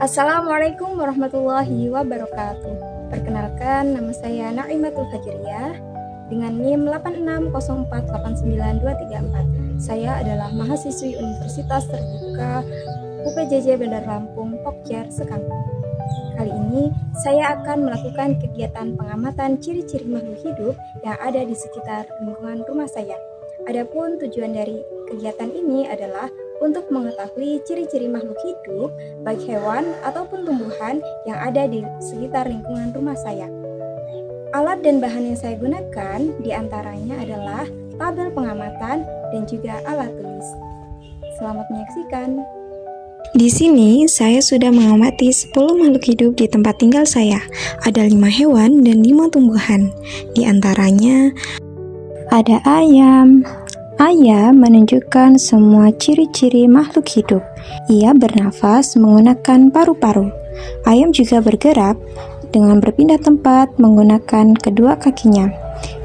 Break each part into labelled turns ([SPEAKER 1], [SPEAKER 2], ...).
[SPEAKER 1] Assalamualaikum warahmatullahi wabarakatuh. Perkenalkan, nama saya Naimatul Fajriyah dengan NIM 860489234. Saya adalah mahasiswi Universitas Terbuka UPJJ Bandar Lampung, Pokjar, Sekangkung. Kali ini saya akan melakukan kegiatan pengamatan ciri-ciri makhluk hidup yang ada di sekitar lingkungan rumah saya. Adapun tujuan dari kegiatan ini adalah untuk mengetahui ciri-ciri makhluk hidup, baik hewan ataupun tumbuhan yang ada di sekitar lingkungan rumah saya. Alat dan bahan yang saya gunakan diantaranya adalah tabel pengamatan dan juga alat tulis. Selamat menyaksikan.
[SPEAKER 2] Di sini saya sudah mengamati 10 makhluk hidup di tempat tinggal saya. Ada 5 hewan dan 5 tumbuhan. Di antaranya ada ayam. Ayam menunjukkan semua ciri-ciri makhluk hidup. Ia bernafas menggunakan paru-paru. Ayam juga bergerak dengan berpindah tempat menggunakan kedua kakinya.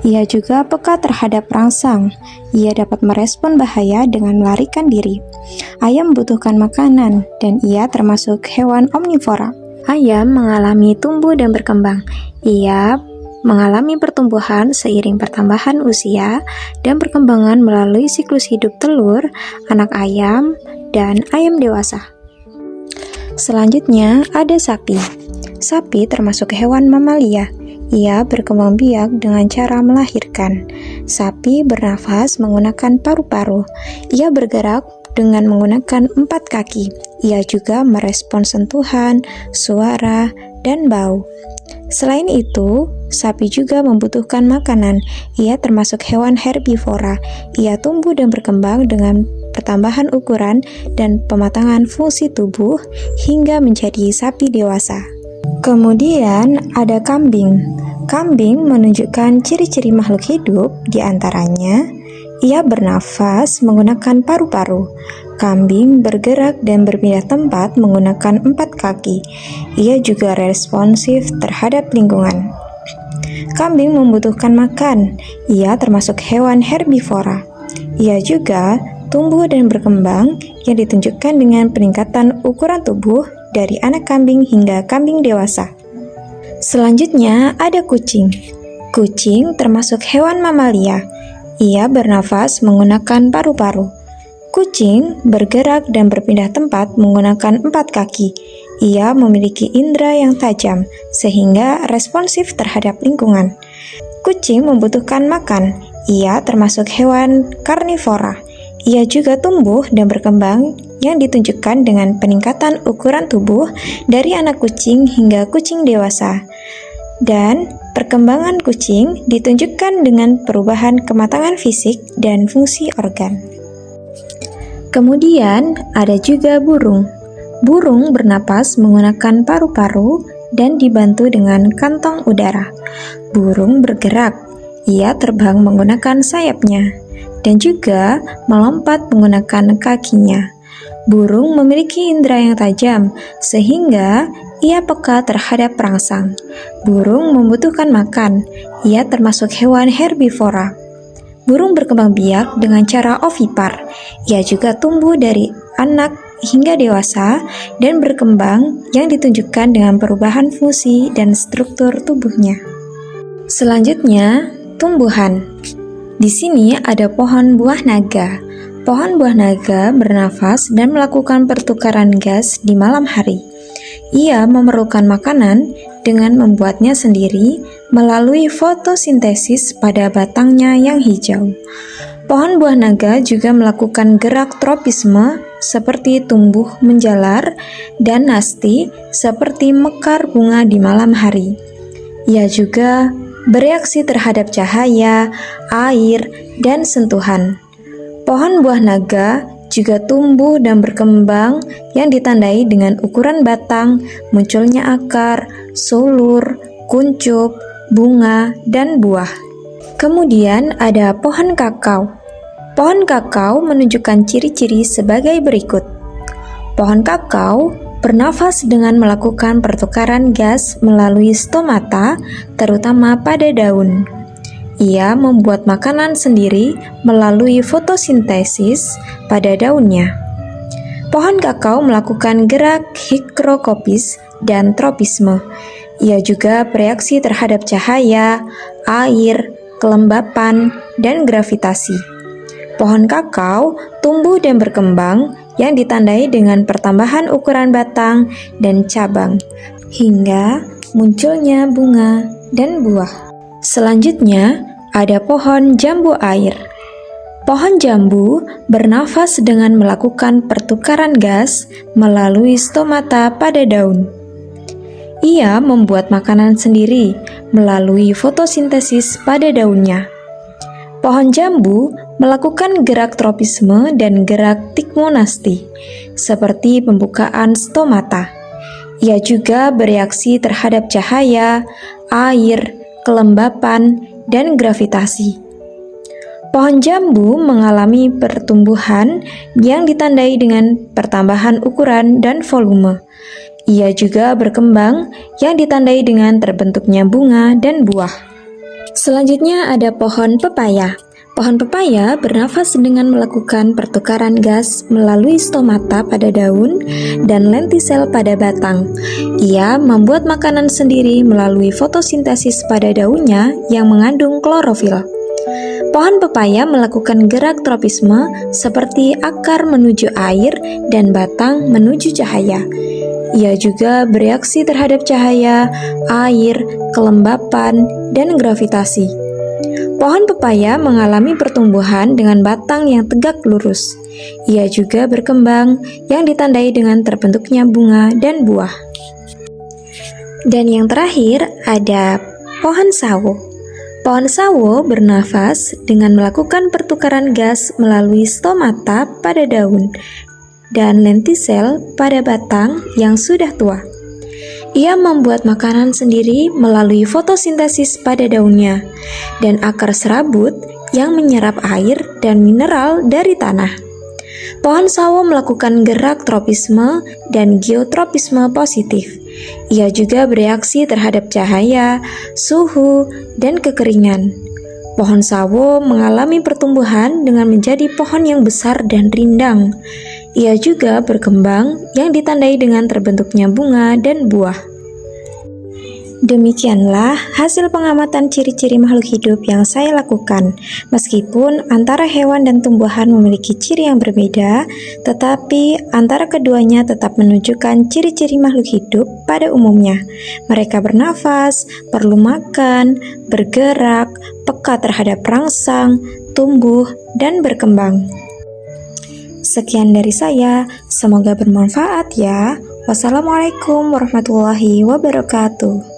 [SPEAKER 2] Ia juga peka terhadap rangsang. Ia dapat merespon bahaya dengan melarikan diri. Ayam membutuhkan makanan dan ia termasuk hewan omnivora. Ayam mengalami tumbuh dan berkembang. Ia mengalami pertumbuhan seiring pertambahan usia dan perkembangan melalui siklus hidup telur, anak ayam, dan ayam dewasa. Selanjutnya ada sapi. Sapi termasuk hewan mamalia. Ia berkembang biak dengan cara melahirkan. Sapi bernafas menggunakan paru-paru. Ia bergerak dengan menggunakan 4 kaki. Ia juga merespons sentuhan, suara, dan bau. Selain itu, sapi juga membutuhkan makanan. Ia termasuk hewan herbivora. Ia tumbuh dan berkembang dengan pertambahan ukuran dan pematangan fungsi tubuh hingga menjadi sapi dewasa. Kemudian ada kambing. Kambing menunjukkan ciri-ciri makhluk hidup, diantaranya ia bernafas menggunakan paru-paru. Kambing bergerak dan berpindah tempat menggunakan 4 kaki. Ia juga responsif terhadap lingkungan. Kambing membutuhkan makan. Ia termasuk hewan herbivora. Ia juga tumbuh dan berkembang yang ditunjukkan dengan peningkatan ukuran tubuh dari anak kambing hingga kambing dewasa. Selanjutnya ada kucing. Kucing termasuk hewan mamalia. Ia bernafas menggunakan paru-paru. Kucing bergerak dan berpindah tempat menggunakan 4 kaki. Ia memiliki indera yang tajam sehingga responsif terhadap lingkungan. Kucing membutuhkan makan. Ia termasuk hewan karnivora. Ia juga tumbuh dan berkembang yang ditunjukkan dengan peningkatan ukuran tubuh dari anak kucing hingga kucing dewasa. Dan perkembangan kucing ditunjukkan dengan perubahan kematangan fisik dan fungsi organ. Kemudian ada juga burung. Burung bernapas menggunakan paru-paru dan dibantu dengan kantong udara. Burung bergerak. Ia terbang menggunakan sayapnya dan juga melompat menggunakan kakinya. Burung memiliki indera yang tajam sehingga ia peka terhadap rangsang. Burung membutuhkan makan. Ia termasuk hewan herbivora. Burung berkembang biak dengan cara ovipar. Ia juga tumbuh dari anak hingga dewasa dan berkembang yang ditunjukkan dengan perubahan fungsi dan struktur tubuhnya. Selanjutnya, tumbuhan. Di sini ada pohon buah naga. Pohon buah naga bernafas dan melakukan pertukaran gas di malam hari. Ia memerlukan makanan dengan membuatnya sendiri melalui fotosintesis pada batangnya yang hijau. Pohon buah naga juga melakukan gerak tropisme seperti tumbuh menjalar dan nasti seperti mekar bunga di malam hari. Ia juga bereaksi terhadap cahaya, air, dan sentuhan. Pohon buah naga juga tumbuh dan berkembang yang ditandai dengan ukuran batang, munculnya akar, sulur, kuncup, bunga, dan buah. Kemudian ada pohon kakao. Pohon kakao menunjukkan ciri-ciri sebagai berikut. Pohon kakao bernafas dengan melakukan pertukaran gas melalui stomata, terutama pada daun. Ia membuat makanan sendiri melalui fotosintesis pada daunnya. Pohon kakao melakukan gerak higrokopis dan tropisme. Ia juga bereaksi terhadap cahaya, air, kelembapan, dan gravitasi. Pohon kakao tumbuh dan berkembang yang ditandai dengan pertambahan ukuran batang dan cabang, hingga munculnya bunga dan buah. Selanjutnya, ada pohon jambu air. Pohon jambu bernafas dengan melakukan pertukaran gas melalui stomata pada daun. Ia membuat makanan sendiri melalui fotosintesis pada daunnya. Pohon jambu melakukan gerak tropisme dan gerak tikmonasti, seperti pembukaan stomata. Ia juga bereaksi terhadap cahaya, air, kelembapan, dan gravitasi. Pohon jambu mengalami pertumbuhan yang ditandai dengan pertambahan ukuran dan volume. Ia juga berkembang yang ditandai dengan terbentuknya bunga dan buah. Selanjutnya ada pohon pepaya. Pohon pepaya bernafas dengan melakukan pertukaran gas melalui stomata pada daun dan lentisel pada batang. Ia membuat makanan sendiri melalui fotosintesis pada daunnya yang mengandung klorofil. Pohon pepaya melakukan gerak tropisme seperti akar menuju air dan batang menuju cahaya. Ia juga bereaksi terhadap cahaya, air, kelembapan, dan gravitasi. Pohon pepaya mengalami pertumbuhan dengan batang yang tegak lurus. Ia juga berkembang yang ditandai dengan terbentuknya bunga dan buah. Dan yang terakhir ada pohon sawo. Pohon sawo bernafas dengan melakukan pertukaran gas melalui stomata pada daun dan lentisel pada batang yang sudah tua. Ia membuat makanan sendiri melalui fotosintesis pada daunnya dan akar serabut yang menyerap air dan mineral dari tanah. Pohon sawo melakukan gerak tropisme dan geotropisme positif. Ia juga bereaksi terhadap cahaya, suhu, dan kekeringan. Pohon sawo mengalami pertumbuhan dengan menjadi pohon yang besar dan rindang. Ia juga berkembang yang ditandai dengan terbentuknya bunga dan buah. Demikianlah hasil pengamatan ciri-ciri makhluk hidup yang saya lakukan. Meskipun antara hewan dan tumbuhan memiliki ciri yang berbeda, tetapi antara keduanya tetap menunjukkan ciri-ciri makhluk hidup pada umumnya. Mereka bernafas, perlu makan, bergerak, peka terhadap rangsang, tumbuh, dan berkembang. Sekian dari saya, semoga bermanfaat ya. Wassalamualaikum warahmatullahi wabarakatuh.